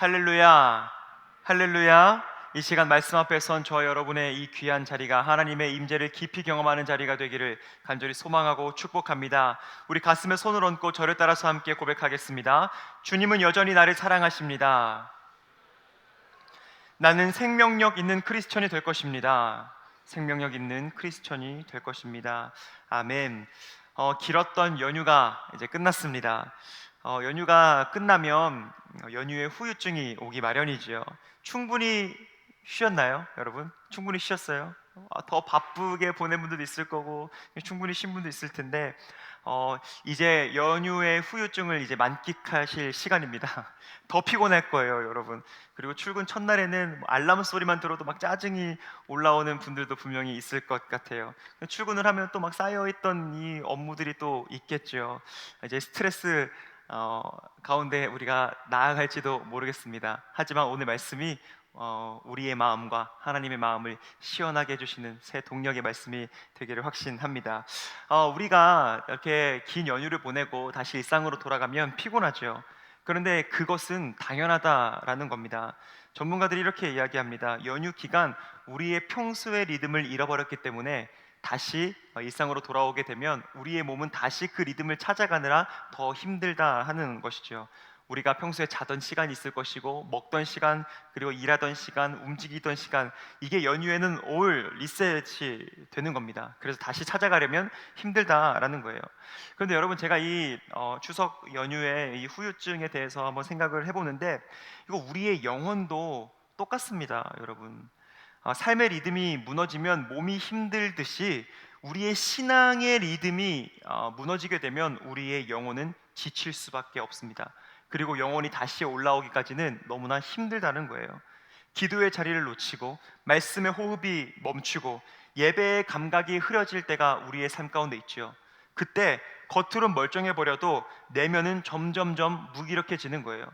할렐루야, 할렐루야. 이 시간 말씀 앞에 선 저와 여러분의 이 귀한 자리가 하나님의 임재를 깊이 경험하는 자리가 되기를 간절히 소망하고 축복합니다. 우리 가슴에 손을 얹고 저를 따라서 함께 고백하겠습니다. 주님은 여전히 나를 사랑하십니다. 나는 생명력 있는 크리스천이 될 것입니다. 생명력 있는 크리스천이 될 것입니다. 아멘. 길었던 연휴가 이제 끝났습니다. 연휴가 끝나면 연휴에 후유증이 오기 마련이지요. 충분히 쉬었나요, 여러분? 충분히 쉬었어요? 더 바쁘게 보낸 분들도 있을 거고 충분히 쉰 분도 있을 텐데 이제 연휴의 후유증을 이제 만끽하실 시간입니다. 더 피곤할 거예요, 여러분. 그리고 출근 첫날에는 알람 소리만 들어도 막 짜증이 올라오는 분들도 분명히 있을 것 같아요. 출근을 하면 또 막 쌓여있던 이 업무들이 또 있겠죠. 이제 스트레스 가운데 우리가 나아갈지도 모르겠습니다. 하지만 오늘 말씀이 우리의 마음과 하나님의 마음을 시원하게 해주시는 새 동력의 말씀이 되기를 확신합니다. 우리가 이렇게 긴 연휴를 보내고 다시 일상으로 돌아가면 피곤하죠. 그런데 그것은 당연하다라는 겁니다. 전문가들이 이렇게 이야기합니다. 연휴 기간 우리의 평소의 리듬을 잃어버렸기 때문에 다시 일상으로 돌아오게 되면 우리의 몸은 다시 그 리듬을 찾아가느라 더 힘들다 하는 것이죠. 우리가 평소에 자던 시간이 있을 것이고 먹던 시간, 그리고 일하던 시간, 움직이던 시간, 이게 연휴에는 올 리셋이 되는 겁니다. 그래서 다시 찾아가려면 힘들다라는 거예요. 그런데 여러분, 제가 이 추석 연휴의 이 후유증에 대해서 한번 생각을 해보는데, 이거 우리의 영혼도 똑같습니다, 여러분. 삶의 리듬이 무너지면 몸이 힘들듯이 우리의 신앙의 리듬이 무너지게 되면 우리의 영혼은 지칠 수밖에 없습니다. 그리고 영혼이 다시 올라오기까지는 너무나 힘들다는 거예요. 기도의 자리를 놓치고 말씀의 호흡이 멈추고 예배의 감각이 흐려질 때가 우리의 삶 가운데 있죠. 그때 겉으론 멀쩡해 버려도 내면은 점점점 무기력해지는 거예요.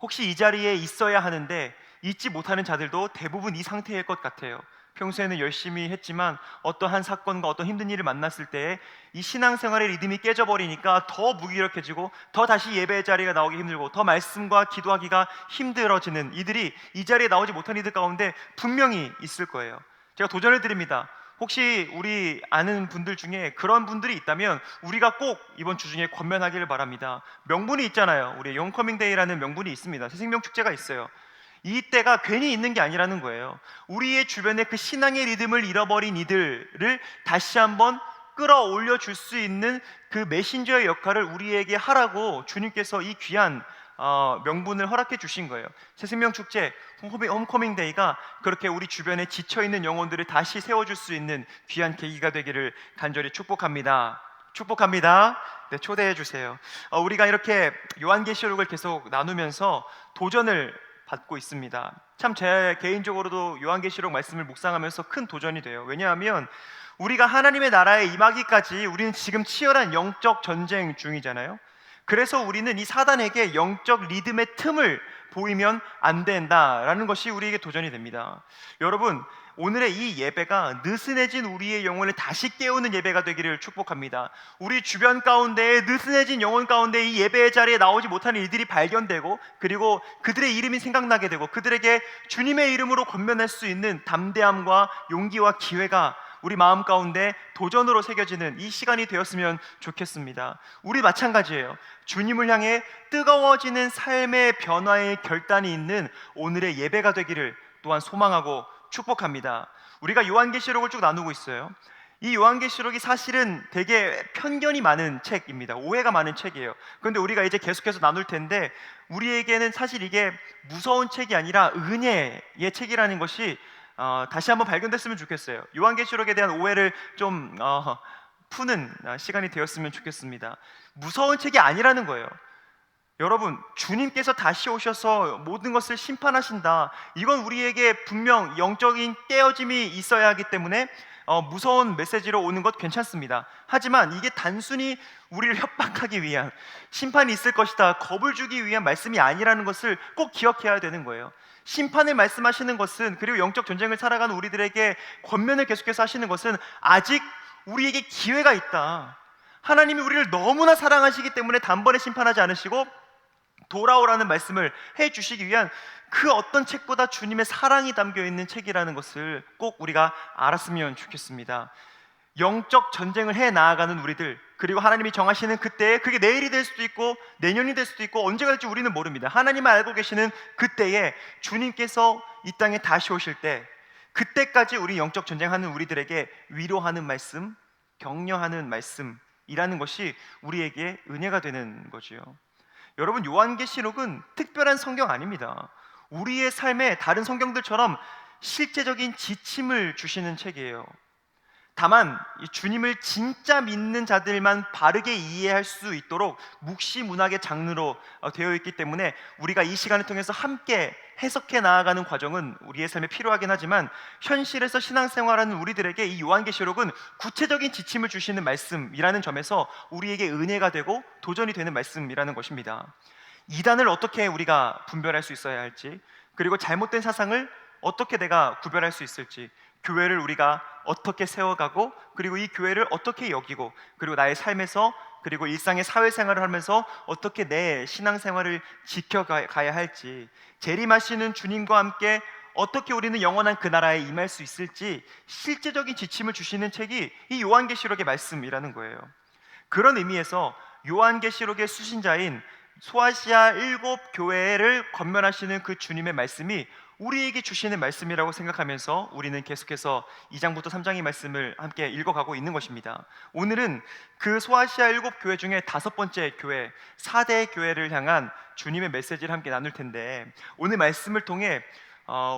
혹시 이 자리에 있어야 하는데 있지 못하는 자들도 대부분 이 상태일 것 같아요. 평소에는 열심히 했지만 어떠한 사건과 어떤 힘든 일을 만났을 때 이 신앙생활의 리듬이 깨져버리니까 더 무기력해지고 더 다시 예배의 자리가 나오기 힘들고 더 말씀과 기도하기가 힘들어지는 이들이 이 자리에 나오지 못한 이들 가운데 분명히 있을 거예요. 제가 도전을 드립니다. 혹시 우리 아는 분들 중에 그런 분들이 있다면 우리가 꼭 이번 주 중에 권면하기를 바랍니다. 명분이 있잖아요. 우리 홈커밍데이라는 명분이 있습니다. 새생명 축제가 있어요. 이 때가 괜히 있는 게 아니라는 거예요. 우리의 주변에 그 신앙의 리듬을 잃어버린 이들을 다시 한번 끌어올려 줄 수 있는 그 메신저의 역할을 우리에게 하라고 주님께서 이 귀한 명분을 허락해 주신 거예요. 새생명 축제, 홈커밍데이가 그렇게 우리 주변에 지쳐있는 영혼들을 다시 세워줄 수 있는 귀한 계기가 되기를 간절히 축복합니다. 축복합니다. 네, 초대해 주세요. 우리가 이렇게 요한계시록을 계속 나누면서 도전을 받고 있습니다. 참 제 개인적으로도 요한계시록 말씀을 묵상하면서 큰 도전이 돼요. 왜냐하면 우리가 하나님의 나라에 임하기까지 우리는 지금 치열한 영적 전쟁 중이잖아요. 그래서 우리는 이 사단에게 영적 리듬의 틈을 보이면 안 된다라는 것이 우리에게 도전이 됩니다. 여러분, 오늘의 이 예배가 느슨해진 우리의 영혼을 다시 깨우는 예배가 되기를 축복합니다. 우리 주변 가운데 느슨해진 영혼 가운데 이 예배의 자리에 나오지 못하는 이들이 발견되고, 그리고 그들의 이름이 생각나게 되고 그들에게 주님의 이름으로 권면할 수 있는 담대함과 용기와 기회가 우리 마음 가운데 도전으로 새겨지는 이 시간이 되었으면 좋겠습니다. 우리 마찬가지예요. 주님을 향해 뜨거워지는 삶의 변화의 결단이 있는 오늘의 예배가 되기를 또한 소망하고 축복합니다. 우리가 요한계시록을 쭉 나누고 있어요. 이 요한계시록이 사실은 되게 편견이 많은 책입니다. 오해가 많은 책이에요. 그런데 우리가 이제 계속해서 나눌 텐데 우리에게는 사실 이게 무서운 책이 아니라 은혜의 책이라는 것이 다시 한번 발견됐으면 좋겠어요. 요한계시록에 대한 오해를 좀 푸는 시간이 되었으면 좋겠습니다. 무서운 책이 아니라는 거예요. 여러분, 주님께서 다시 오셔서 모든 것을 심판하신다. 이건 우리에게 분명 영적인 깨어짐이 있어야 하기 때문에 무서운 메시지로 오는 것 괜찮습니다. 하지만 이게 단순히 우리를 협박하기 위한, 심판이 있을 것이다, 겁을 주기 위한 말씀이 아니라는 것을 꼭 기억해야 되는 거예요. 심판을 말씀하시는 것은, 그리고 영적 전쟁을 살아가는 우리들에게 권면을 계속해서 하시는 것은 아직 우리에게 기회가 있다. 하나님이 우리를 너무나 사랑하시기 때문에 단번에 심판하지 않으시고 돌아오라는 말씀을 해주시기 위한 그 어떤 책보다 주님의 사랑이 담겨 있는 책이라는 것을 꼭 우리가 알았으면 좋겠습니다. 영적 전쟁을 해 나아가는 우리들, 그리고 하나님이 정하시는 그때에, 그게 내일이 될 수도 있고 내년이 될 수도 있고 언제가 될지 우리는 모릅니다. 하나님은 알고 계시는 그때에 주님께서 이 땅에 다시 오실 때, 그때까지 우리 영적 전쟁하는 우리들에게 위로하는 말씀, 격려하는 말씀이라는 것이 우리에게 은혜가 되는 거지요. 여러분, 요한계시록은 특별한 성경 아닙니다. 우리의 삶에 다른 성경들처럼 실제적인 지침을 주시는 책이에요. 다만 이 주님을 진짜 믿는 자들만 바르게 이해할 수 있도록 묵시문학의 장르로 되어 있기 때문에 우리가 이 시간을 통해서 함께 해석해 나아가는 과정은 우리의 삶에 필요하긴 하지만, 현실에서 신앙생활하는 우리들에게 이 요한계시록은 구체적인 지침을 주시는 말씀이라는 점에서 우리에게 은혜가 되고 도전이 되는 말씀이라는 것입니다. 이단을 어떻게 우리가 분별할 수 있어야 할지, 그리고 잘못된 사상을 어떻게 내가 구별할 수 있을지, 교회를 우리가 어떻게 세워가고, 그리고 이 교회를 어떻게 여기고, 그리고 나의 삶에서, 그리고 일상의 사회생활을 하면서 어떻게 내 신앙생활을 지켜가야 할지, 재림하시는 주님과 함께 어떻게 우리는 영원한 그 나라에 임할 수 있을지 실제적인 지침을 주시는 책이 이 요한계시록의 말씀이라는 거예요. 그런 의미에서 요한계시록의 수신자인 소아시아 7교회를 권면하시는 그 주님의 말씀이 우리에게 주시는 말씀이라고 생각하면서 우리는 계속해서 2장부터 3장의 말씀을 함께 읽어가고 있는 것입니다. 오늘은 그 소아시아 7교회 중에 5번째 교회, 4대 교회를 향한 주님의 메시지를 함께 나눌 텐데, 오늘 말씀을 통해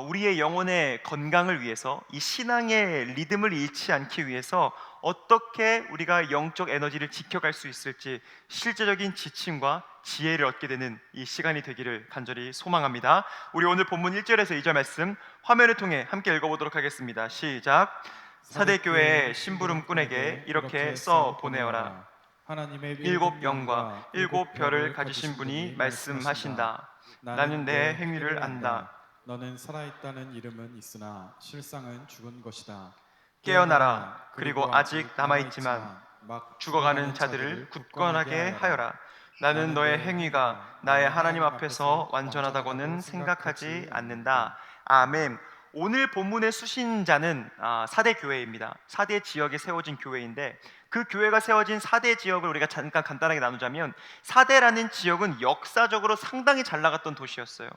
우리의 영혼의 건강을 위해서, 이 신앙의 리듬을 잃지 않기 위해서 어떻게 우리가 영적 에너지를 지켜갈 수 있을지 실제적인 지침과 지혜를 얻게 되는 이 시간이 되기를 간절히 소망합니다. 우리 오늘 본문 1절에서 2절 말씀 화면을 통해 함께 읽어보도록 하겠습니다. 시작. 사대교회의 심부름꾼에게 이렇게 써 보내어라. 하나님의 7 영과 7 별을 가지신 분이 말씀하신다. 나는 내 행위를 안다. 너는 살아있다는 이름은 있으나 실상은 죽은 것이다. 깨어나라. 그리고 아직 남아있지만 막 죽어가는 자들을 굳건하게 하여라. 나는 너의 행위가 나의 하나님 앞에서 완전하다고는 생각하지 않는다. 아멘. 오늘 본문의 수신자는 4대 교회입니다. 4대 지역에 세워진 교회인데, 그 교회가 세워진 4대 지역을 우리가 잠깐 간단하게 나누자면, 4대라는 지역은 역사적으로 상당히 잘 나갔던 도시였어요.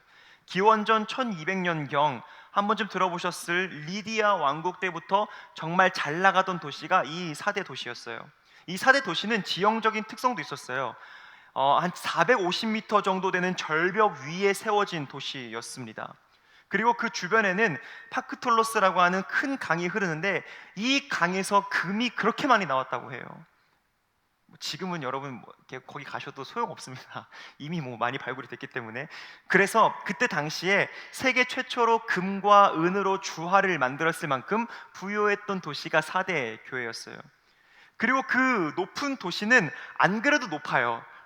기원전 1200년경 한 번쯤 들어보셨을 리디아 왕국 때부터 정말 잘 나가던 도시가 이 4대 도시였어요. 이 4대 도시는 지형적인 특성도 있었어요. 한 450m 정도 되는 절벽 위에 세워진 도시였습니다. 그리고 그 주변에는 파크톨로스라고 하는 큰 강이 흐르는데, 이 강에서 금이 그렇게 많이 나왔다고 해요. 지금은 여러분 거기 가셔도 소용없습니다. 이미 많이 발굴이 됐기 때문에. 그래서 그때 당시에 세계 최초로 금과 은으로 주화를 만들었을 만큼 부유했던 도시가 4대 교회였어요. 그리고 그 높은 도시는 안 그래도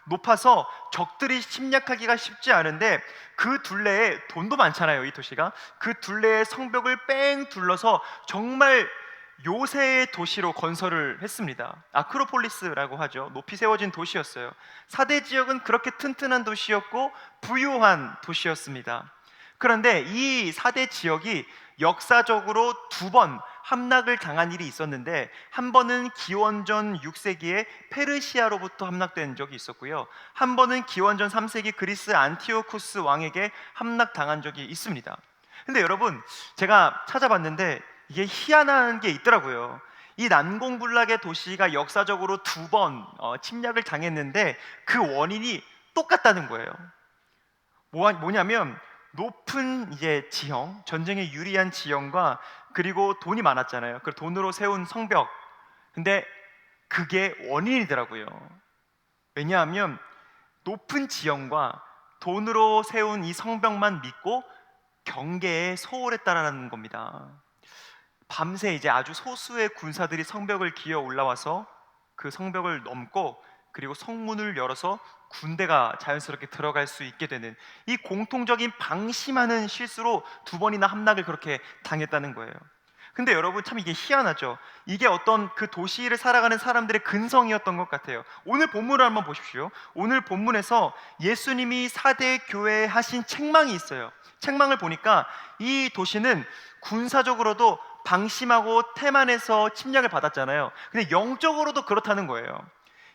높아서 적들이 침략하기가 쉽지 않은데, 그 둘레에 돈도 많잖아요. 이 도시가 그 둘레에 성벽을 뺑 둘러서 정말 요새의 도시로 건설을 했습니다. 아크로폴리스라고 하죠. 높이 세워진 도시였어요. 4대 지역은 그렇게 튼튼한 도시였고 부유한 도시였습니다. 그런데 이 4대 지역이 역사적으로 2번 함락을 당한 일이 있었는데, 한 번은 기원전 6세기에 페르시아로부터 함락된 적이 있었고요, 한 번은 기원전 3세기 그리스 안티오쿠스 왕에게 함락당한 적이 있습니다. 근데 여러분, 제가 찾아봤는데 이게 희한한 게 있더라고요. 이 난공불락의 도시가 역사적으로 2번 침략을 당했는데 그 원인이 똑같다는 거예요. 뭐냐면 높은 지형, 전쟁에 유리한 지형과, 그리고 돈이 많았잖아요. 그 돈으로 세운 성벽. 근데 그게 원인이더라고요. 왜냐하면 높은 지형과 돈으로 세운 이 성벽만 믿고 경계에 소홀했다라는 겁니다. 밤새 아주 소수의 군사들이 성벽을 기어 올라와서 그 성벽을 넘고, 그리고 성문을 열어서 군대가 자연스럽게 들어갈 수 있게 되는 이 공통적인 방심하는 실수로 2번이나 함락을 그렇게 당했다는 거예요. 근데 여러분 참 이게 희한하죠. 이게 어떤 그 도시를 살아가는 사람들의 근성이었던 것 같아요. 오늘 본문을 한번 보십시오. 오늘 본문에서 예수님이 4대 교회에 하신 책망이 있어요. 책망을 보니까 이 도시는 군사적으로도 방심하고 태만해서 침략을 받았잖아요. 근데 영적으로도 그렇다는 거예요.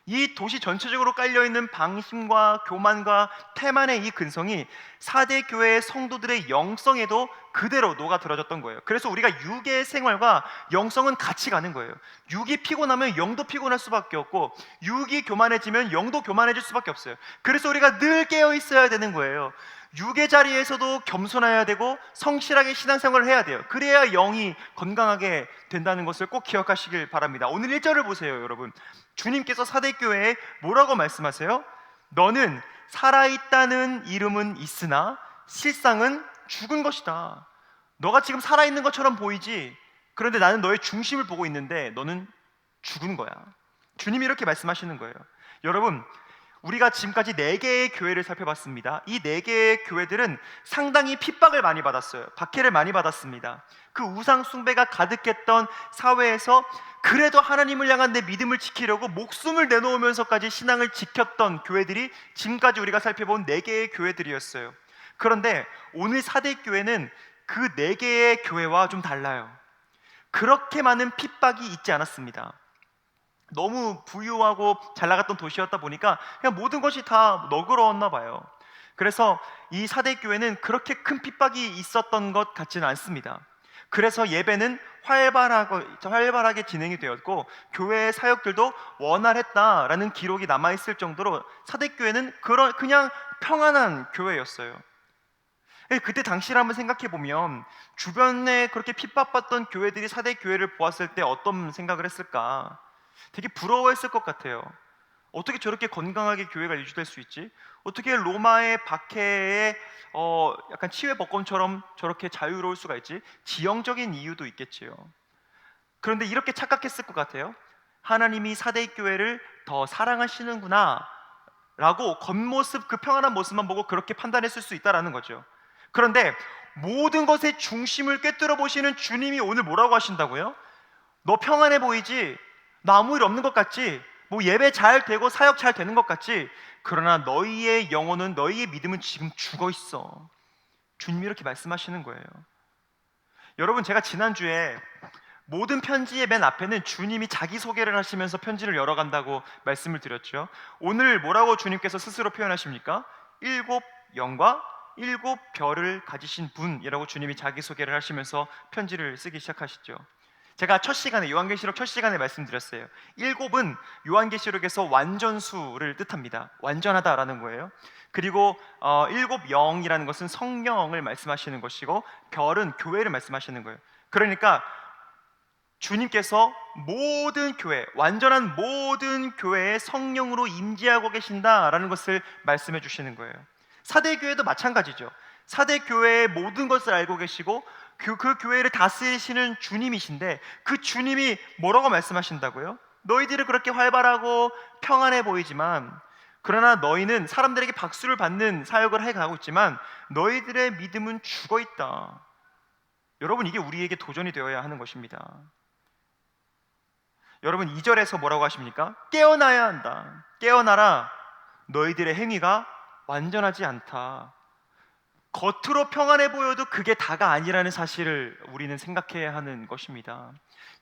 이 도시 전체적으로 깔려있는 방심과 교만과 태만의 이 근성이 4대 교회의 성도들의 영성에도 그대로 녹아들어졌던 거예요. 그래서 우리가 육의 생활과 영성은 같이 가는 거예요. 육이 피곤하면 영도 피곤할 수밖에 없고, 육이 교만해지면 영도 교만해질 수밖에 없어요. 그래서 우리가 늘 깨어 있어야 되는 거예요. 육의 자리에서도 겸손해야 되고 성실하게 신앙생활을 해야 돼요. 그래야 영이 건강하게 된다는 것을 꼭 기억하시길 바랍니다. 오늘 1절을 보세요, 여러분. 주님께서 4대 교회에 뭐라고 말씀하세요? 너는 살아있다는 이름은 있으나 실상은 죽은 것이다. 너가 지금 살아있는 것처럼 보이지, 그런데 나는 너의 중심을 보고 있는데 너는 죽은 거야. 주님이 이렇게 말씀하시는 거예요. 여러분, 우리가 지금까지 4개의 교회를 살펴봤습니다. 이 4개의 교회들은 상당히 핍박을 많이 받았어요. 박해를 많이 받았습니다. 그 우상 숭배가 가득했던 사회에서 그래도 하나님을 향한 내 믿음을 지키려고 목숨을 내놓으면서까지 신앙을 지켰던 교회들이 지금까지 우리가 살펴본 4개의 교회들이었어요. 그런데 오늘 4대 교회는 그 4개의 교회와 좀 달라요. 그렇게 많은 핍박이 있지 않았습니다. 너무 부유하고 잘 나갔던 도시였다 보니까 그냥 모든 것이 다 너그러웠나 봐요. 그래서 이 4대 교회는 그렇게 큰 핍박이 있었던 것 같지는 않습니다. 그래서 예배는 활발하게 진행이 되었고, 교회의 사역들도 원활했다라는 기록이 남아있을 정도로 4대 교회는 그냥 평안한 교회였어요. 그때 당시를 한번 생각해 보면 주변에 그렇게 핍박받던 교회들이 4대 교회를 보았을 때 어떤 생각을 했을까? 되게 부러워했을 것 같아요. 어떻게 저렇게 건강하게 교회가 유지될 수 있지? 어떻게 로마의 박해에 약간 치외법검처럼 저렇게 자유로울 수가 있지? 지형적인 이유도 있겠지요. 그런데 이렇게 착각했을 것 같아요. 하나님이 4대 교회를 더 사랑하시는구나 라고 겉모습, 그 평안한 모습만 보고 그렇게 판단했을 수 있다는 거죠. 그런데 모든 것의 중심을 꿰뚫어 보시는 주님이 오늘 뭐라고 하신다고요? 너 평안해 보이지? 나 아무 일 없는 것 같지? 뭐 예배 잘 되고 사역 잘 되는 것 같지? 그러나 너희의 영혼은, 너희의 믿음은 지금 죽어 있어. 주님이 이렇게 말씀하시는 거예요. 여러분, 제가 지난주에 모든 편지의 맨 앞에는 주님이 자기소개를 하시면서 편지를 열어간다고 말씀을 드렸죠. 오늘 뭐라고 주님께서 스스로 표현하십니까? 7 영과 7 별을 가지신 분이라고 주님이 자기소개를 하시면서 편지를 쓰기 시작하시죠. 제가 첫 시간에, 요한계시록 첫 시간에 말씀드렸어요. 7은 요한계시록에서 완전수를 뜻합니다. 완전하다라는 거예요. 그리고 7 영이라는 것은 성령을 말씀하시는 것이고, 별은 교회를 말씀하시는 거예요. 그러니까 주님께서 모든 교회, 완전한 모든 교회에 성령으로 임재하고 계신다라는 것을 말씀해 주시는 거예요. 4대 교회도 마찬가지죠. 4대 교회의 모든 것을 알고 계시고 그 교회를 다스리시는 주님이신데, 그 주님이 뭐라고 말씀하신다고요? 너희들은 그렇게 활발하고 평안해 보이지만, 그러나 너희는 사람들에게 박수를 받는 사역을 해가고 있지만 너희들의 믿음은 죽어 있다. 여러분, 이게 우리에게 도전이 되어야 하는 것입니다. 여러분, 2절에서 뭐라고 하십니까? 깨어나야 한다. 깨어나라. 너희들의 행위가 완전하지 않다. 겉으로 평안해 보여도 그게 다가 아니라는 사실을 우리는 생각해야 하는 것입니다.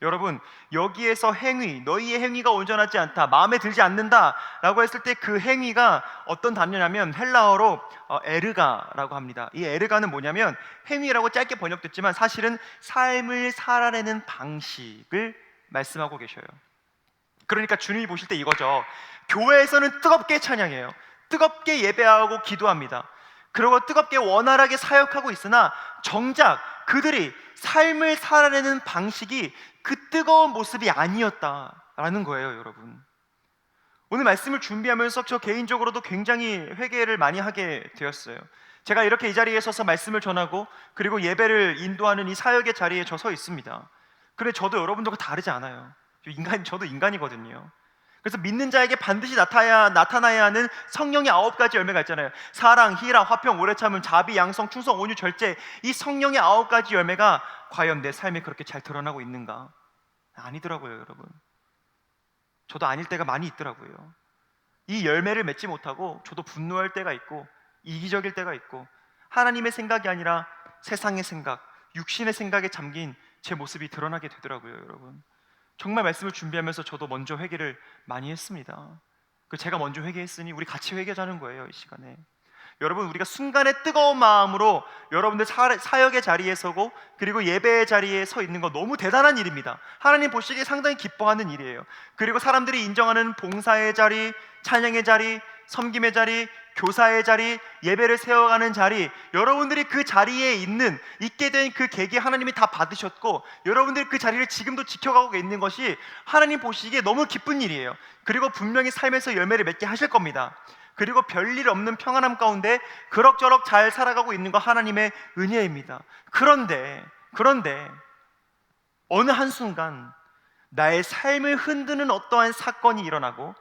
여러분, 여기에서 행위, 너희의 행위가 온전하지 않다, 마음에 들지 않는다 라고 했을 때 그 행위가 어떤 단어냐면 헬라어로 에르가라고 합니다. 이 에르가는 뭐냐면 행위라고 짧게 번역됐지만 사실은 삶을 살아내는 방식을 말씀하고 계셔요. 그러니까 주님이 보실 때 이거죠. 교회에서는 뜨겁게 찬양해요. 뜨겁게 예배하고 기도합니다. 그리고 뜨겁게 원활하게 사역하고 있으나 정작 그들이 삶을 살아내는 방식이 그 뜨거운 모습이 아니었다라는 거예요, 여러분. 오늘 말씀을 준비하면서 저 개인적으로도 굉장히 회개를 많이 하게 되었어요. 제가 이렇게 이 자리에 서서 말씀을 전하고 그리고 예배를 인도하는 이 사역의 자리에 저 서 있습니다. 그래, 저도 여러분들과 다르지 않아요. 저도 인간이거든요. 그래서 믿는 자에게 반드시 나타나야 하는 성령의 9가지 열매가 있잖아요. 사랑, 희락, 화평, 오래 참음, 자비, 양성, 충성, 온유, 절제. 이 성령의 9가지 열매가 과연 내 삶에 그렇게 잘 드러나고 있는가? 아니더라고요, 여러분. 저도 아닐 때가 많이 있더라고요. 이 열매를 맺지 못하고 저도 분노할 때가 있고 이기적일 때가 있고 하나님의 생각이 아니라 세상의 생각, 육신의 생각에 잠긴 제 모습이 드러나게 되더라고요, 여러분. 정말 말씀을 준비하면서 저도 먼저 회개를 많이 했습니다. 제가 먼저 회개했으니 우리 같이 회개하자는 거예요, 이 시간에. 여러분, 우리가 순간의 뜨거운 마음으로 여러분들 사역의 자리에 서고 그리고 예배의 자리에 서 있는 거 너무 대단한 일입니다. 하나님 보시기에 상당히 기뻐하는 일이에요. 그리고 사람들이 인정하는 봉사의 자리, 찬양의 자리, 섬김의 자리, 교사의 자리, 예배를 세워가는 자리, 여러분들이 그 자리에 있게 된 그 계기 하나님이 다 받으셨고 여러분들이 그 자리를 지금도 지켜가고 있는 것이 하나님 보시기에 너무 기쁜 일이에요. 그리고 분명히 삶에서 열매를 맺게 하실 겁니다. 그리고 별일 없는 평안함 가운데 그럭저럭 잘 살아가고 있는 거 하나님의 은혜입니다. 그런데 어느 한순간 나의 삶을 흔드는 어떠한 사건이 일어나고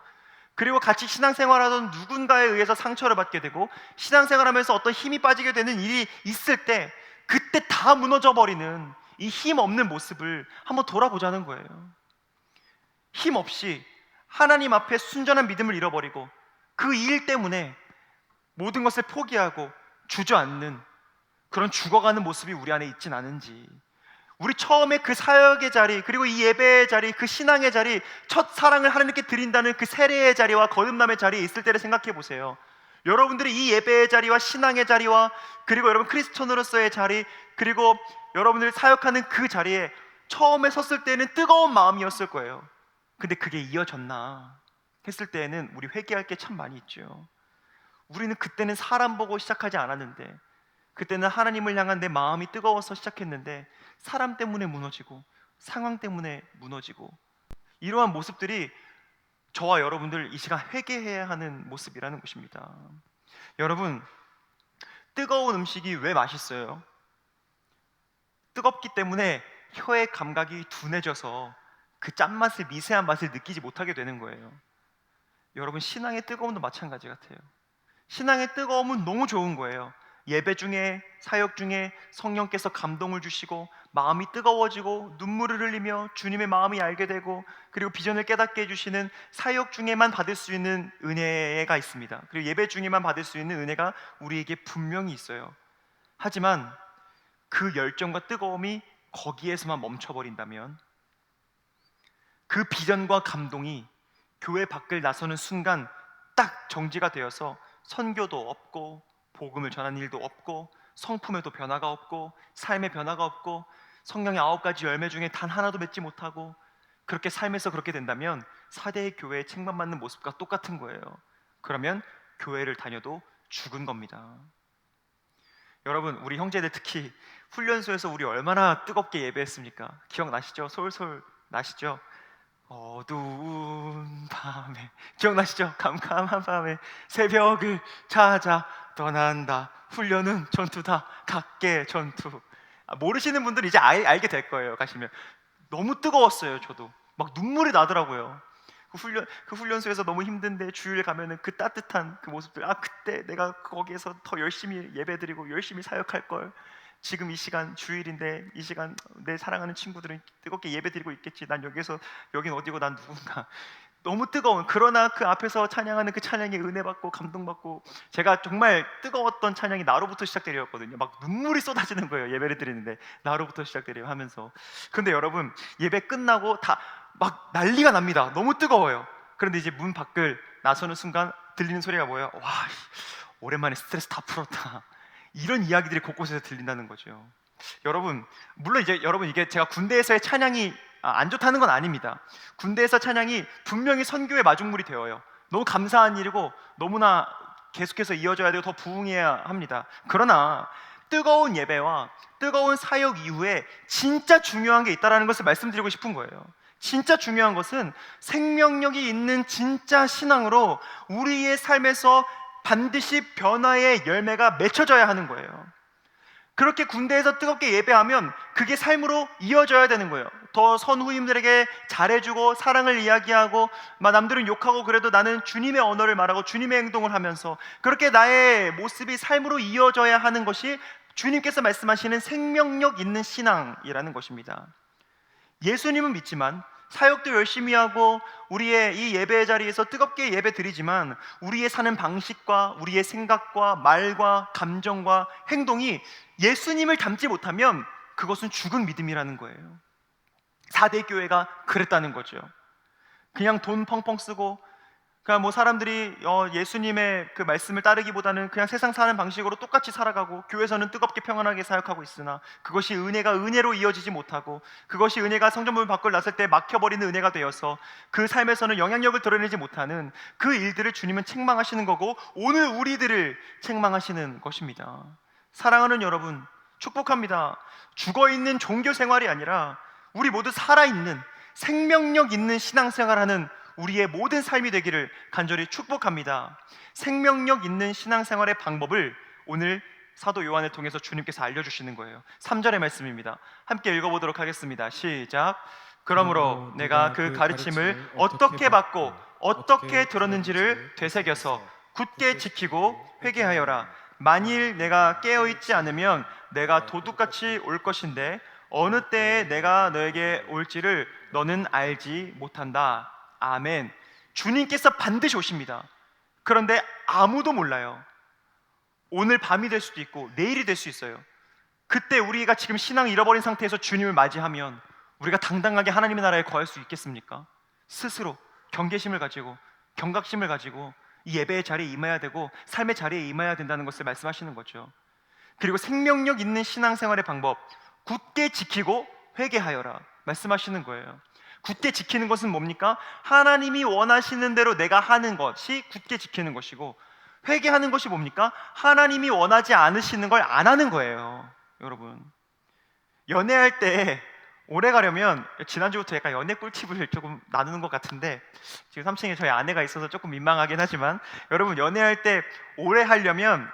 그리고 같이 신앙생활하던 누군가에 의해서 상처를 받게 되고 신앙생활하면서 어떤 힘이 빠지게 되는 일이 있을 때 그때 다 무너져 버리는 이 힘 없는 모습을 한번 돌아보자는 거예요. 힘 없이 하나님 앞에 순전한 믿음을 잃어버리고 그 일 때문에 모든 것을 포기하고 주저앉는 그런 죽어가는 모습이 우리 안에 있진 않은지, 우리 처음에 그 사역의 자리 그리고 이 예배의 자리, 그 신앙의 자리, 첫 사랑을 하나님께 드린다는 그 세례의 자리와 거듭남의 자리에 있을 때를 생각해 보세요. 여러분들이 이 예배의 자리와 신앙의 자리와 그리고 여러분 크리스천으로서의 자리 그리고 여러분들이 사역하는 그 자리에 처음에 섰을 때는 뜨거운 마음이었을 거예요. 근데 그게 이어졌나 했을 때에는 우리 회개할 게 참 많이 있죠. 우리는 그때는 사람 보고 시작하지 않았는데, 그때는 하나님을 향한 내 마음이 뜨거워서 시작했는데 사람 때문에 무너지고 상황 때문에 무너지고, 이러한 모습들이 저와 여러분들 이 시간 회개해야 하는 모습이라는 것입니다. 여러분, 뜨거운 음식이 왜 맛있어요? 뜨겁기 때문에 혀의 감각이 둔해져서 그 짠맛을, 미세한 맛을 느끼지 못하게 되는 거예요. 여러분, 신앙의 뜨거움도 마찬가지 같아요. 신앙의 뜨거움은 너무 좋은 거예요. 예배 중에, 사역 중에 성령께서 감동을 주시고 마음이 뜨거워지고 눈물을 흘리며 주님의 마음이 알게 되고 그리고 비전을 깨닫게 해주시는 사역 중에만 받을 수 있는 은혜가 있습니다. 그리고 예배 중에만 받을 수 있는 은혜가 우리에게 분명히 있어요. 하지만 그 열정과 뜨거움이 거기에서만 멈춰버린다면, 그 비전과 감동이 교회 밖을 나서는 순간 딱 정지가 되어서 선교도 없고 복음을 전하는 일도 없고 성품에도 변화가 없고 삶의 변화가 없고 성령의 9가지 열매 중에 단 하나도 맺지 못하고 그렇게 삶에서 그렇게 된다면 4대의 교회의 책망받는 모습과 똑같은 거예요. 그러면 교회를 다녀도 죽은 겁니다. 여러분, 우리 형제들 특히 훈련소에서 우리 얼마나 뜨겁게 예배했습니까? 기억나시죠? 솔솔 나시죠? 어두운 밤에, 기억나시죠? 캄캄한 밤에 새벽을 찾아 떠난다. 훈련은 전투다. 각계 전투. 모르시는 분들은 이제 알게 될 거예요. 가시면 너무 뜨거웠어요. 저도 막 눈물이 나더라고요. 그 훈련소에서 너무 힘든데 주일 가면은 그 따뜻한 그 모습들, 그때 내가 거기에서 더 열심히 예배드리고 열심히 사역할 걸. 지금 이 시간 주일인데 이 시간 내 사랑하는 친구들은 뜨겁게 예배드리고 있겠지. 난 여긴 어디고 난 누군가. 너무 뜨거운, 그러나 그 앞에서 찬양하는 그 찬양에 은혜 받고 감동 받고, 제가 정말 뜨거웠던 찬양이 나로부터 시작되려였거든요. 막 눈물이 쏟아지는 거예요. 예배를 드리는데 나로부터 시작되려 하면서. 근데 여러분, 예배 끝나고 다 막 난리가 납니다. 너무 뜨거워요. 그런데 이제 문 밖을 나서는 순간 들리는 소리가 뭐예요? 와, 오랜만에 스트레스 다 풀었다. 이런 이야기들이 곳곳에서 들린다는 거죠. 여러분, 물론 이제 여러분, 이게 제가 군대에서의 찬양이 안 좋다는 건 아닙니다. 군대에서 찬양이 분명히 선교의 마중물이 되어요. 너무 감사한 일이고 너무나 계속해서 이어져야 되고 더 부흥해야 합니다. 그러나 뜨거운 예배와 뜨거운 사역 이후에 진짜 중요한 게 있다는 것을 말씀드리고 싶은 거예요. 진짜 중요한 것은 생명력이 있는 진짜 신앙으로 우리의 삶에서 반드시 변화의 열매가 맺혀져야 하는 거예요. 그렇게 군대에서 뜨겁게 예배하면 그게 삶으로 이어져야 되는 거예요. 더 선후임들에게 잘해주고 사랑을 이야기하고 막 남들은 욕하고 그래도 나는 주님의 언어를 말하고 주님의 행동을 하면서 그렇게 나의 모습이 삶으로 이어져야 하는 것이 주님께서 말씀하시는 생명력 있는 신앙이라는 것입니다. 예수님은 믿지만 사역도 열심히 하고 우리의 이 예배의 자리에서 뜨겁게 예배 드리지만 우리의 사는 방식과 우리의 생각과 말과 감정과 행동이 예수님을 닮지 못하면 그것은 죽은 믿음이라는 거예요. 4대 교회가 그랬다는 거죠. 그냥 돈 펑펑 쓰고 그냥 뭐 사람들이 예수님의 그 말씀을 따르기보다는 그냥 세상 사는 방식으로 똑같이 살아가고 교회에서는 뜨겁게 평안하게 사역하고 있으나 그것이 은혜가 은혜로 이어지지 못하고 그것이 은혜가 성전문 밖을 나설 때 막혀버리는 은혜가 되어서 그 삶에서는 영향력을 드러내지 못하는 그 일들을 주님은 책망하시는 거고 오늘 우리들을 책망하시는 것입니다. 사랑하는 여러분, 축복합니다. 죽어있는 종교 생활이 아니라 우리 모두 살아있는 생명력 있는 신앙생활하는 우리의 모든 삶이 되기를 간절히 축복합니다. 생명력 있는 신앙생활의 방법을 오늘 사도 요한을 통해서 주님께서 알려주시는 거예요. 3절의 말씀입니다. 함께 읽어보도록 하겠습니다. 시작. 그러므로 내가 그 가르침을 어떻게 받고 어떻게 들었는지를 되새겨서 굳게 지키고 회개하여라. 만일 내가 깨어있지 않으면 내가 도둑같이 올 것인데 어느 때에 내가 너에게 올지를 너는 알지 못한다. 아멘. 주님께서 반드시 오십니다. 그런데 아무도 몰라요. 오늘 밤이 될 수도 있고 내일이 될 수 있어요. 그때 우리가 지금 신앙을 잃어버린 상태에서 주님을 맞이하면 우리가 당당하게 하나님의 나라에 거할 수 있겠습니까? 스스로 경계심을 가지고 경각심을 가지고 이 예배의 자리에 임해야 되고 삶의 자리에 임해야 된다는 것을 말씀하시는 거죠. 그리고 생명력 있는 신앙생활의 방법, 굳게 지키고 회개하여라 말씀하시는 거예요. 굳게 지키는 것은 뭡니까? 하나님이 원하시는 대로 내가 하는 것이 굳게 지키는 것이고, 회개하는 것이 뭡니까? 하나님이 원하지 않으시는 걸 안 하는 거예요. 여러분, 연애할 때 오래 가려면, 지난주부터 약간 연애 꿀팁을 조금 나누는 것 같은데 지금 3층에 저희 아내가 있어서 조금 민망하긴 하지만, 여러분 연애할 때 오래 가려면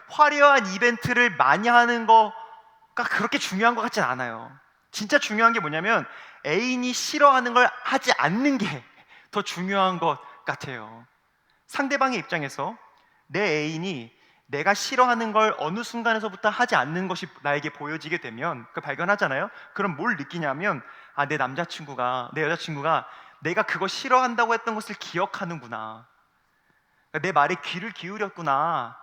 화려한 이벤트를 많이 하는 거가 그렇게 중요한 것 같진 않아요. 진짜 중요한 게 뭐냐면 애인이 싫어하는 걸 하지 않는 게 더 중요한 것 같아요. 상대방의 입장에서 내 애인이 내가 싫어하는 걸 어느 순간에서부터 하지 않는 것이 나에게 보여지게 되면, 그 발견하잖아요. 그럼 뭘 느끼냐면, 내 남자친구가, 내 여자친구가 내가 그거 싫어한다고 했던 것을 기억하는구나, 내 말에 귀를 기울였구나,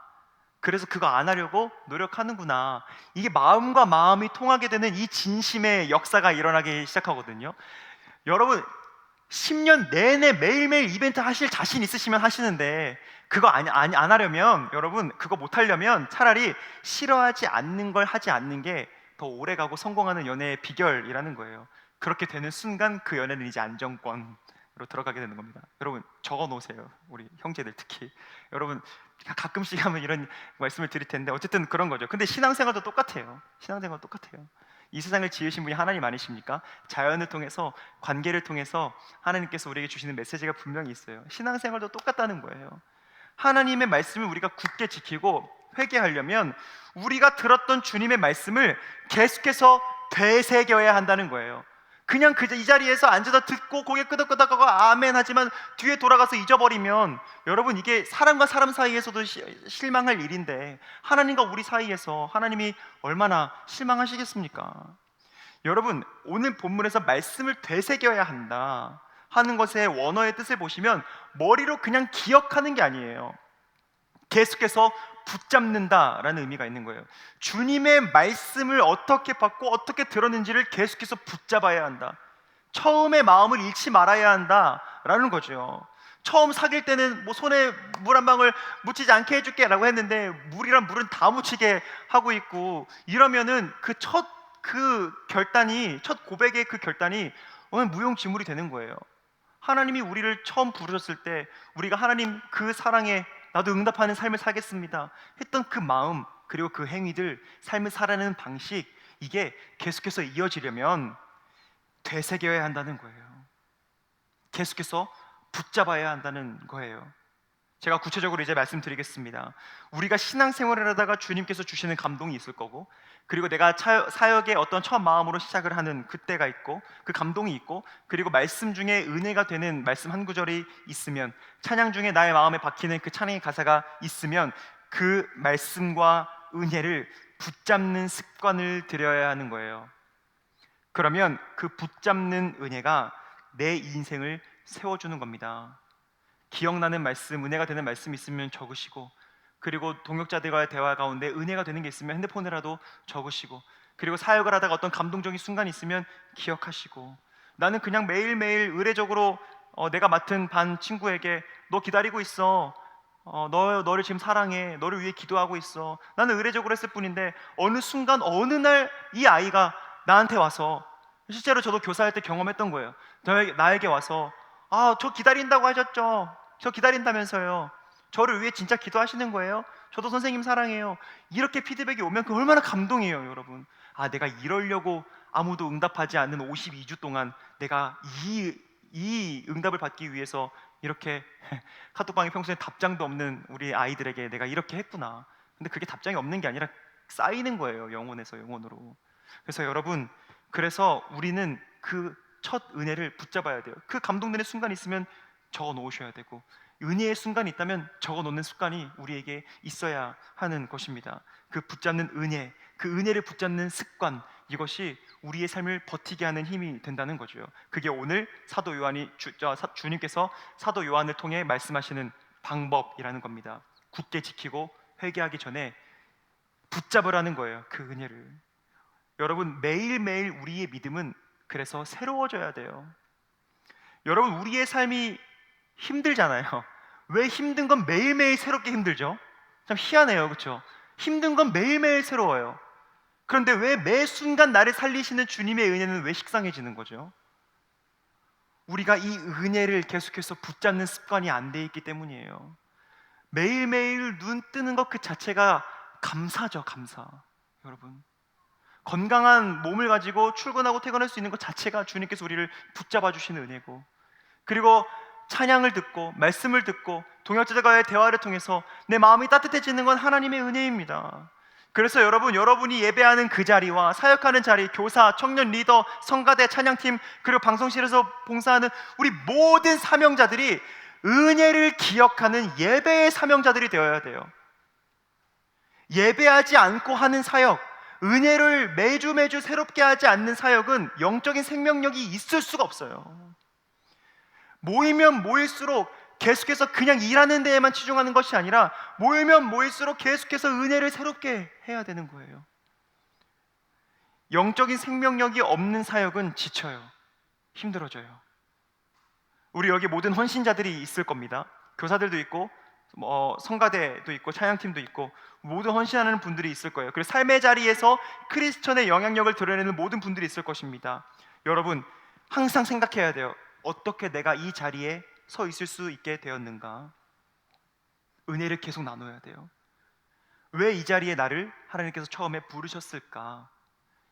그래서 그거 안 하려고 노력하는구나. 이게 마음과 마음이 통하게 되는 이 진심의 역사가 일어나기 시작하거든요. 여러분, 10년 내내 매일매일 이벤트 하실 자신 있으시면 하시는데, 그거 안 하려면, 여러분 그거 못 하려면 차라리 싫어하지 않는 걸 하지 않는 게 더 오래가고 성공하는 연애의 비결이라는 거예요. 그렇게 되는 순간 그 연애는 이제 안정권으로 들어가게 되는 겁니다. 여러분 적어 놓으세요. 우리 형제들 특히. 여러분 가끔씩 하면 이런 말씀을 드릴 텐데 어쨌든 그런 거죠. 근데 신앙생활도 똑같아요. 이 세상을 지으신 분이 하나님 아니십니까? 자연을 통해서, 관계를 통해서 하나님께서 우리에게 주시는 메시지가 분명히 있어요. 신앙생활도 똑같다는 거예요. 하나님의 말씀을 우리가 굳게 지키고 회개하려면 우리가 들었던 주님의 말씀을 계속해서 되새겨야 한다는 거예요. 그냥 이 자리에서 앉아서 듣고 고개 끄덕끄덕하고 아멘 하지만 뒤에 돌아가서 잊어버리면, 여러분 이게 사람과 사람 사이에서도 실망할 일인데 하나님과 우리 사이에서 하나님이 얼마나 실망하시겠습니까? 여러분, 오늘 본문에서 말씀을 되새겨야 한다 하는 것의 원어의 뜻을 보시면 머리로 그냥 기억하는 게 아니에요. 계속해서 붙잡는다라는 의미가 있는 거예요. 주님의 말씀을 어떻게 받고 어떻게 들었는지를 계속해서 붙잡아야 한다. 처음에 마음을 잃지 말아야 한다라는 거죠. 처음 사귈 때는 뭐 손에 물 한 방울 묻히지 않게 해줄게 라고 했는데 물이란 물은 다 묻히게 하고 있고, 이러면은 첫 고백의 그 결단이 오늘 무용지물이 되는 거예요. 하나님이 우리를 처음 부르셨을 때 우리가 하나님 그 사랑에 나도 응답하는 삶을 살겠습니다 했던 그 마음, 그리고 그 행위들, 삶을 살아가는 방식, 이게 계속해서 이어지려면 되새겨야 한다는 거예요. 계속해서 붙잡아야 한다는 거예요. 제가 구체적으로 이제 말씀드리겠습니다. 우리가 신앙생활을 하다가 주님께서 주시는 감동이 있을 거고, 그리고 내가 사역의 어떤 첫 마음으로 시작을 하는 그때가 있고, 그 감동이 있고, 그리고 말씀 중에 은혜가 되는 말씀 한 구절이 있으면, 찬양 중에 나의 마음에 박히는 그 찬양의 가사가 있으면, 그 말씀과 은혜를 붙잡는 습관을 들여야 하는 거예요. 그러면 그 붙잡는 은혜가 내 인생을 세워주는 겁니다. 기억나는 말씀, 은혜가 되는 말씀 있으면 적으시고, 그리고 동역자들과의 대화 가운데 은혜가 되는 게 있으면 핸드폰이라도 적으시고, 그리고 사역을 하다가 어떤 감동적인 순간이 있으면 기억하시고, 나는 그냥 매일매일 의례적으로 내가 맡은 반 친구에게 너 기다리고 있어, 너를 지금 사랑해, 너를 위해 기도하고 있어, 나는 의례적으로 했을 뿐인데, 어느 순간 어느 날 이 아이가 나한테 와서, 실제로 저도 교사할 때 경험했던 거예요. 나에게 와서 저 기다린다고 하셨죠? 저 기다린다면서요? 저를 위해 진짜 기도하시는 거예요? 저도 선생님 사랑해요. 이렇게 피드백이 오면 그 얼마나 감동이에요, 여러분. 내가 이러려고 아무도 응답하지 않는 52주 동안 내가 이 응답을 받기 위해서 이렇게 카톡방에 평소에 답장도 없는 우리 아이들에게 내가 이렇게 했구나. 근데 그게 답장이 없는 게 아니라 쌓이는 거예요, 영혼에서 영혼으로. 그래서 여러분, 그래서 우리는 그 첫 은혜를 붙잡아야 돼요. 그 감동되는 순간이 있으면 적어 놓으셔야 되고, 은혜의 순간이 있다면 적어 놓는 습관이 우리에게 있어야 하는 것입니다. 그 붙잡는 은혜, 그 은혜를 붙잡는 습관, 이것이 우리의 삶을 버티게 하는 힘이 된다는 거죠. 그게 오늘 사도 요한이 주님께서 사도 요한을 통해 말씀하시는 방법이라는 겁니다. 굳게 지키고 회개하기 전에 붙잡으라는 거예요, 그 은혜를. 여러분, 매일매일 우리의 믿음은 그래서 새로워져야 돼요. 여러분, 우리의 삶이 힘들잖아요. 왜 힘든 건 매일매일 새롭게 힘들죠? 참 희한해요, 그렇죠? 힘든 건 매일매일 새로워요. 그런데 왜 매 순간 나를 살리시는 주님의 은혜는 왜 식상해지는 거죠? 우리가 이 은혜를 계속해서 붙잡는 습관이 안 돼 있기 때문이에요. 매일매일 눈 뜨는 것 그 자체가 감사죠, 감사. 여러분, 건강한 몸을 가지고 출근하고 퇴근할 수 있는 것 자체가 주님께서 우리를 붙잡아 주시는 은혜고, 그리고 찬양을 듣고 말씀을 듣고 동역자들과의 대화를 통해서 내 마음이 따뜻해지는 건 하나님의 은혜입니다. 그래서 여러분이 예배하는 그 자리와 사역하는 자리, 교사, 청년 리더, 성가대, 찬양팀, 그리고 방송실에서 봉사하는 우리 모든 사명자들이 은혜를 기억하는 예배의 사명자들이 되어야 돼요. 예배하지 않고 하는 사역, 은혜를 매주 새롭게 하지 않는 사역은 영적인 생명력이 있을 수가 없어요. 모이면 모일수록 계속해서 그냥 일하는 데에만 치중하는 것이 아니라, 모이면 모일수록 계속해서 은혜를 새롭게 해야 되는 거예요. 영적인 생명력이 없는 사역은 지쳐요. 힘들어져요. 우리 여기 모든 헌신자들이 있을 겁니다. 교사들도 있고 성가대도 있고 찬양팀도 있고 모든 헌신하는 분들이 있을 거예요. 그리고 삶의 자리에서 크리스천의 영향력을 드러내는 모든 분들이 있을 것입니다. 여러분, 항상 생각해야 돼요. 어떻게 내가 이 자리에 서 있을 수 있게 되었는가? 은혜를 계속 나눠야 돼요. 왜 이 자리에 나를 하나님께서 처음에 부르셨을까?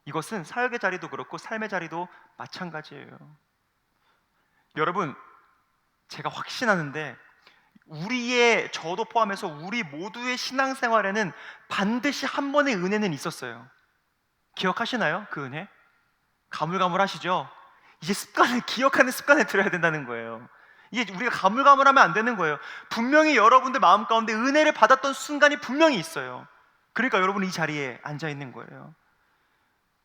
이것은 사역의 자리도 그렇고 삶의 자리도 마찬가지예요. 여러분, 제가 확신하는데 저도 포함해서 우리 모두의 신앙생활에는 반드시 한 번의 은혜는 있었어요. 기억하시나요? 그 은혜? 가물가물하시죠? 이제 기억하는 습관에 들어야 된다는 거예요. 이게 우리가 가물가물하면 안 되는 거예요. 분명히 여러분들 마음 가운데 은혜를 받았던 순간이 분명히 있어요. 그러니까 여러분이 이 자리에 앉아 있는 거예요.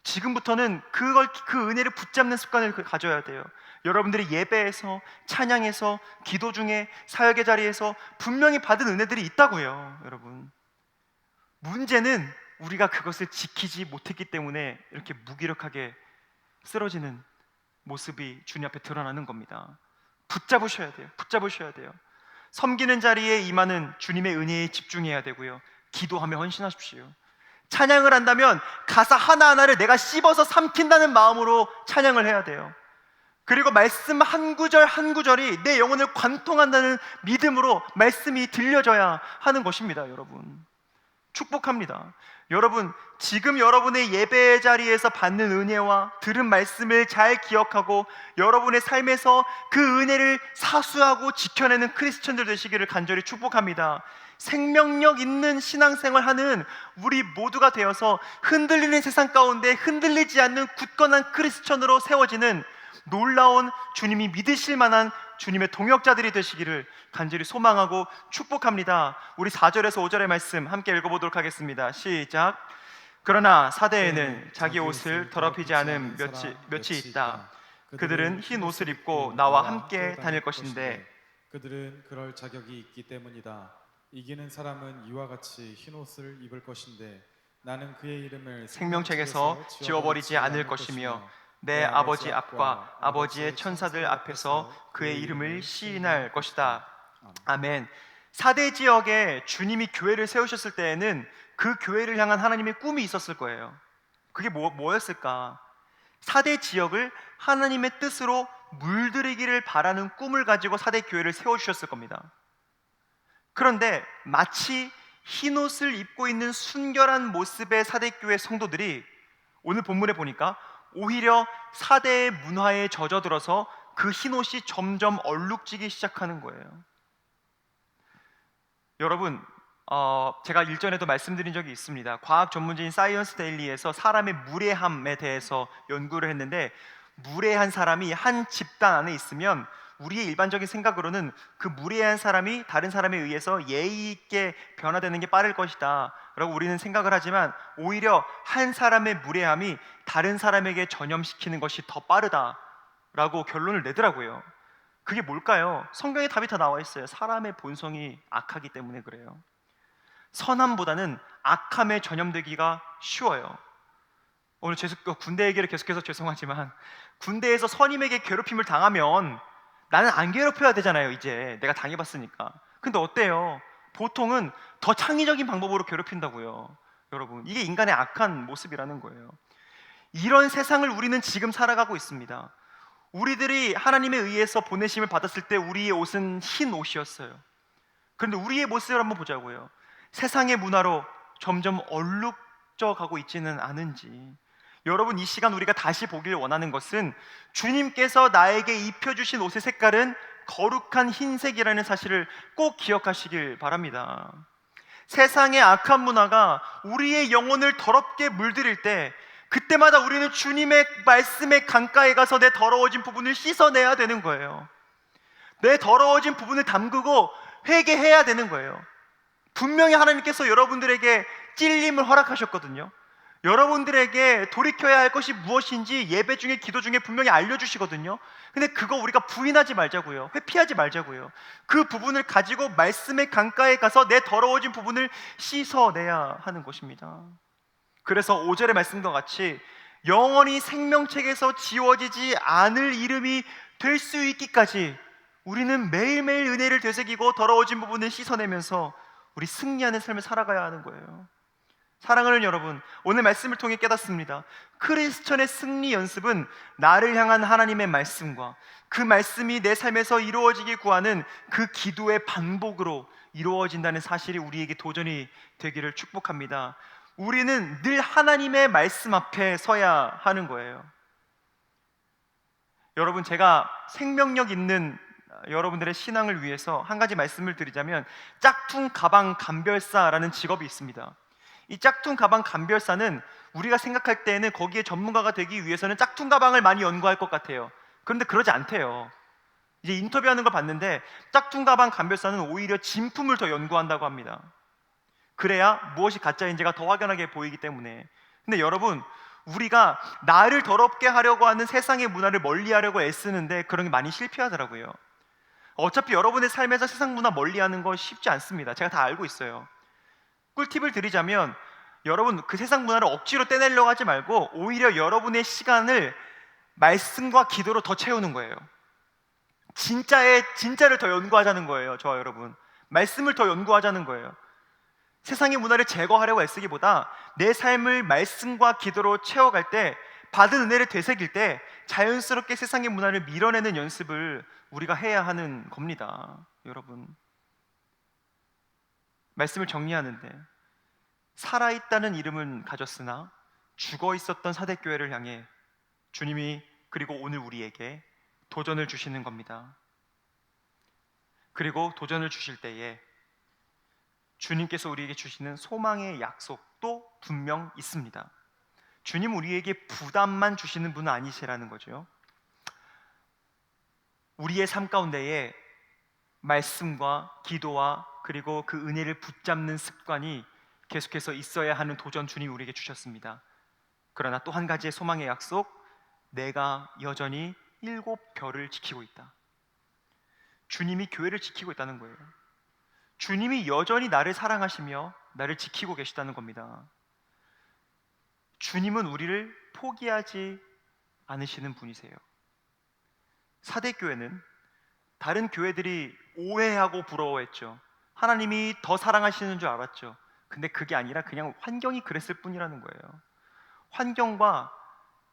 지금부터는 그 은혜를 붙잡는 습관을 가져야 돼요. 여러분들이 예배에서, 찬양에서, 기도 중에, 사역의 자리에서 분명히 받은 은혜들이 있다고요, 여러분. 문제는 우리가 그것을 지키지 못했기 때문에 이렇게 무기력하게 쓰러지는 모습이 주님 앞에 드러나는 겁니다. 붙잡으셔야 돼요. 붙잡으셔야 돼요. 섬기는 자리에 임하는 주님의 은혜에 집중해야 되고요. 기도하며 헌신하십시오. 찬양을 한다면 가사 하나하나를 내가 씹어서 삼킨다는 마음으로 찬양을 해야 돼요. 그리고 말씀 한 구절 한 구절이 내 영혼을 관통한다는 믿음으로 말씀이 들려져야 하는 것입니다. 여러분, 축복합니다. 여러분, 지금 여러분의 예배 자리에서 받는 은혜와 들은 말씀을 잘 기억하고 여러분의 삶에서 그 은혜를 사수하고 지켜내는 크리스천들 되시기를 간절히 축복합니다. 생명력 있는 신앙생활 하는 우리 모두가 되어서 흔들리는 세상 가운데 흔들리지 않는 굳건한 크리스천으로 세워지는 놀라운 주님이 믿으실 만한 주님의 동역자들이 되시기를 간절히 소망하고 축복합니다. 우리 4절에서 5절의 말씀 함께 읽어보도록 하겠습니다. 시작. 그러나 사대에는 자기 옷을 더럽히지 않은 몇이 있다. 그들은 흰 옷을 입고 나와 함께 다닐 것인데 그들은 그럴 자격이 있기 때문이다. 이기는 사람은 이와 같이 흰 옷을 입을 것인데 나는 그의 이름을 생명책에서 지워버리지 않을 것이며 내 아버지 앞과 아버지의 천사들 앞에서 그의 이름을 시인할 것이다. 아멘. 사대 지역에 주님이 교회를 세우셨을 때에는 그 교회를 향한 하나님의 꿈이 있었을 거예요. 그게 뭐였을까? 사대 지역을 하나님의 뜻으로 물들이기를 바라는 꿈을 가지고 사대 교회를 세워주셨을 겁니다. 그런데 마치 흰옷을 입고 있는 순결한 모습의 사대교회 성도들이 오늘 본문에 보니까 오히려 사대의 문화에 젖어들어서 그 흰옷이 점점 얼룩지기 시작하는 거예요. 여러분, 제가 일전에도 말씀드린 적이 있습니다. 과학 전문지인 사이언스 데일리에서 사람의 무례함에 대해서 연구를 했는데, 무례한 사람이 한 집단 안에 있으면 우리의 일반적인 생각으로는 그 무례한 사람이 다른 사람에 의해서 예의 있게 변화되는 게 빠를 것이다 라고 우리는 생각을 하지만, 오히려 한 사람의 무례함이 다른 사람에게 전염시키는 것이 더 빠르다 라고 결론을 내더라고요. 그게 뭘까요? 성경에 답이 다 나와 있어요. 사람의 본성이 악하기 때문에 그래요. 선함보다는 악함에 전염되기가 쉬워요. 오늘 군대 얘기를 계속해서 죄송하지만, 군대에서 선임에게 괴롭힘을 당하면 나는 안 괴롭혀야 되잖아요. 이제 내가 당해봤으니까. 근데 어때요? 보통은 더 창의적인 방법으로 괴롭힌다고요. 여러분, 이게 인간의 악한 모습이라는 거예요. 이런 세상을 우리는 지금 살아가고 있습니다. 우리들이 하나님에 의해서 보내심을 받았을 때 우리의 옷은 흰 옷이었어요. 그런데 우리의 모습을 한번 보자고요. 세상의 문화로 점점 얼룩져 가고 있지는 않은지. 여러분, 이 시간 우리가 다시 보길 원하는 것은 주님께서 나에게 입혀주신 옷의 색깔은 거룩한 흰색이라는 사실을 꼭 기억하시길 바랍니다. 세상의 악한 문화가 우리의 영혼을 더럽게 물들일 때, 그때마다 우리는 주님의 말씀의 강가에 가서 내 더러워진 부분을 씻어내야 되는 거예요. 내 더러워진 부분을 담그고 회개해야 되는 거예요. 분명히 하나님께서 여러분들에게 찔림을 허락하셨거든요. 여러분들에게 돌이켜야 할 것이 무엇인지 예배 중에, 기도 중에 분명히 알려주시거든요. 근데 그거 우리가 부인하지 말자고요. 회피하지 말자고요. 그 부분을 가지고 말씀의 강가에 가서 내 더러워진 부분을 씻어내야 하는 것입니다. 그래서 5절의 말씀과 같이 영원히 생명책에서 지워지지 않을 이름이 될 수 있기까지 우리는 매일매일 은혜를 되새기고 더러워진 부분을 씻어내면서 우리 승리하는 삶을 살아가야 하는 거예요. 사랑하는 여러분, 오늘 말씀을 통해 깨닫습니다. 크리스천의 승리 연습은 나를 향한 하나님의 말씀과 그 말씀이 내 삶에서 이루어지길 구하는 그 기도의 반복으로 이루어진다는 사실이 우리에게 도전이 되기를 축복합니다. 우리는 늘 하나님의 말씀 앞에 서야 하는 거예요. 여러분, 제가 생명력 있는 여러분들의 신앙을 위해서 한 가지 말씀을 드리자면, 짝퉁 가방 감별사라는 직업이 있습니다. 이 짝퉁 가방 감별사는 우리가 생각할 때에는 거기에 전문가가 되기 위해서는 짝퉁 가방을 많이 연구할 것 같아요. 그런데 그러지 않대요. 이제 인터뷰하는 걸 봤는데 짝퉁 가방 감별사는 오히려 진품을 더 연구한다고 합니다. 그래야 무엇이 가짜인지가 더 확연하게 보이기 때문에. 근데 여러분, 우리가 나를 더럽게 하려고 하는 세상의 문화를 멀리하려고 애쓰는데 그런 게 많이 실패하더라고요. 어차피 여러분의 삶에서 세상 문화 멀리하는 거 쉽지 않습니다. 제가 다 알고 있어요. 꿀팁을 드리자면, 여러분 그 세상 문화를 억지로 떼내려고 하지 말고 오히려 여러분의 시간을 말씀과 기도로 더 채우는 거예요. 진짜를 더 연구하자는 거예요. 저와 여러분, 말씀을 더 연구하자는 거예요. 세상의 문화를 제거하려고 애쓰기보다 내 삶을 말씀과 기도로 채워갈 때, 받은 은혜를 되새길 때 자연스럽게 세상의 문화를 밀어내는 연습을 우리가 해야 하는 겁니다. 여러분, 말씀을 정리하는데 살아있다는 이름은 가졌으나 죽어 있었던 사대교회를 향해 주님이 그리고 오늘 우리에게 도전을 주시는 겁니다. 그리고 도전을 주실 때에 주님께서 우리에게 주시는 소망의 약속도 분명 있습니다. 주님 우리에게 부담만 주시는 분은 아니시라는 거죠. 우리의 삶 가운데에 말씀과 기도와 그리고 그 은혜를 붙잡는 습관이 계속해서 있어야 하는 도전 주님이 우리에게 주셨습니다. 그러나 또 한 가지의 소망의 약속, 내가 여전히 7별을 지키고 있다. 주님이 교회를 지키고 있다는 거예요. 주님이 여전히 나를 사랑하시며 나를 지키고 계시다는 겁니다. 주님은 우리를 포기하지 않으시는 분이세요. 사대교회는 다른 교회들이 오해하고 부러워했죠. 하나님이 더 사랑하시는 줄 알았죠. 근데 그게 아니라 그냥 환경이 그랬을 뿐이라는 거예요. 환경과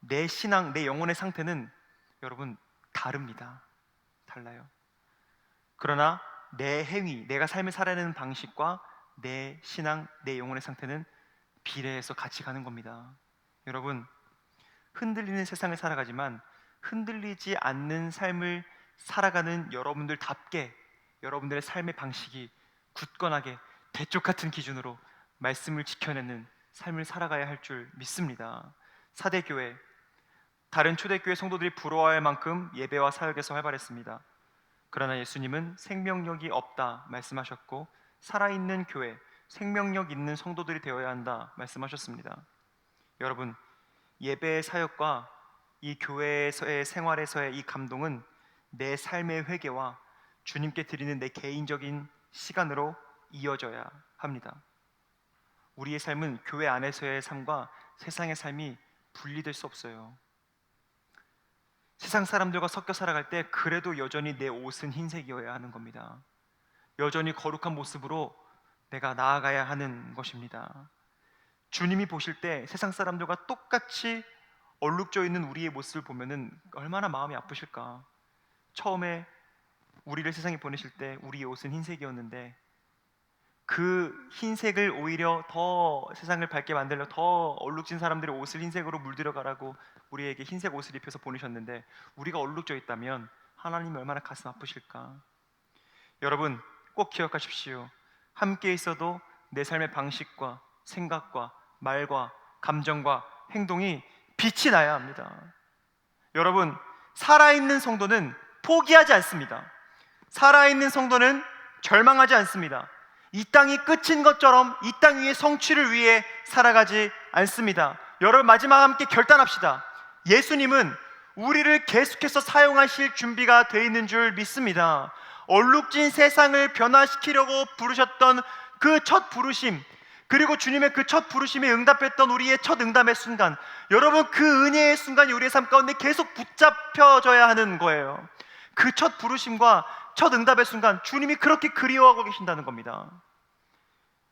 내 신앙, 내 영혼의 상태는 여러분 다릅니다. 달라요. 그러나 내 행위, 내가 삶을 살아내는 방식과 내 신앙, 내 영혼의 상태는 비례해서 같이 가는 겁니다. 여러분, 흔들리는 세상을 살아가지만 흔들리지 않는 삶을 살아가는 여러분들답게 여러분들의 삶의 방식이 굳건하게 대쪽 같은 기준으로 말씀을 지켜내는 삶을 살아가야 할 줄 믿습니다. 사대교회, 다른 초대교회 성도들이 부러워할 만큼 예배와 사역에서 활발했습니다. 그러나 예수님은 생명력이 없다 말씀하셨고 살아있는 교회, 생명력 있는 성도들이 되어야 한다 말씀하셨습니다. 여러분, 예배의 사역과 이 교회에서의 생활에서의 이 감동은 내 삶의 회개와 주님께 드리는 내 개인적인 시간으로 이어져야 합니다. 우리의 삶은 교회 안에서의 삶과 세상의 삶이 분리될 수 없어요. 세상 사람들과 섞여 살아갈 때 그래도 여전히 내 옷은 흰색이어야 하는 겁니다. 여전히 거룩한 모습으로 내가 나아가야 하는 것입니다. 주님이 보실 때 세상 사람들과 똑같이 얼룩져 있는 우리의 모습을 보면은 얼마나 마음이 아프실까. 처음에 우리를 세상에 보내실 때 우리의 옷은 흰색이었는데 그 흰색을 오히려 더 세상을 밝게 만들려 더 얼룩진 사람들의 옷을 흰색으로 물들여 가라고 우리에게 흰색 옷을 입혀서 보내셨는데 우리가 얼룩져 있다면 하나님이 얼마나 가슴 아프실까. 여러분 꼭 기억하십시오. 함께 있어도 내 삶의 방식과 생각과 말과 감정과 행동이 빛이 나야 합니다. 여러분, 살아있는 성도는 포기하지 않습니다. 살아있는 성도는 절망하지 않습니다. 이 땅이 끝인 것처럼 이 땅 위의 성취를 위해 살아가지 않습니다. 여러분, 마지막 함께 결단합시다. 예수님은 우리를 계속해서 사용하실 준비가 되어 있는 줄 믿습니다. 얼룩진 세상을 변화시키려고 부르셨던 그 첫 부르심, 그리고 주님의 그 첫 부르심에 응답했던 우리의 첫 응답의 순간, 여러분 그 은혜의 순간이 우리의 삶 가운데 계속 붙잡혀져야 하는 거예요. 그 첫 부르심과 첫 응답의 순간 주님이 그렇게 그리워하고 계신다는 겁니다.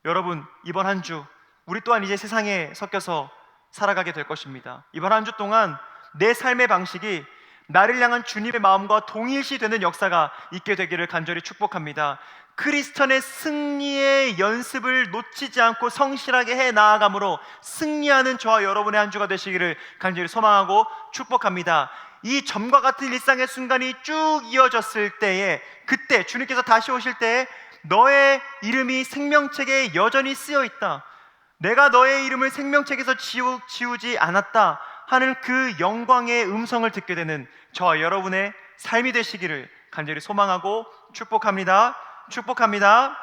여러분, 이번 한 주 우리 또한 이제 세상에 섞여서 살아가게 될 것입니다. 이번 한 주 동안 내 삶의 방식이 나를 향한 주님의 마음과 동일시되는 역사가 있게 되기를 간절히 축복합니다. 크리스천의 승리의 연습을 놓치지 않고 성실하게 해 나아감으로 승리하는 저와 여러분의 한 주가 되시기를 간절히 소망하고 축복합니다. 이 점과 같은 일상의 순간이 쭉 이어졌을 때에, 그때 주님께서 다시 오실 때에 너의 이름이 생명책에 여전히 쓰여 있다, 내가 너의 이름을 생명책에서 지우지 않았다 하는 그 영광의 음성을 듣게 되는 저와 여러분의 삶이 되시기를 간절히 소망하고 축복합니다. 축복합니다.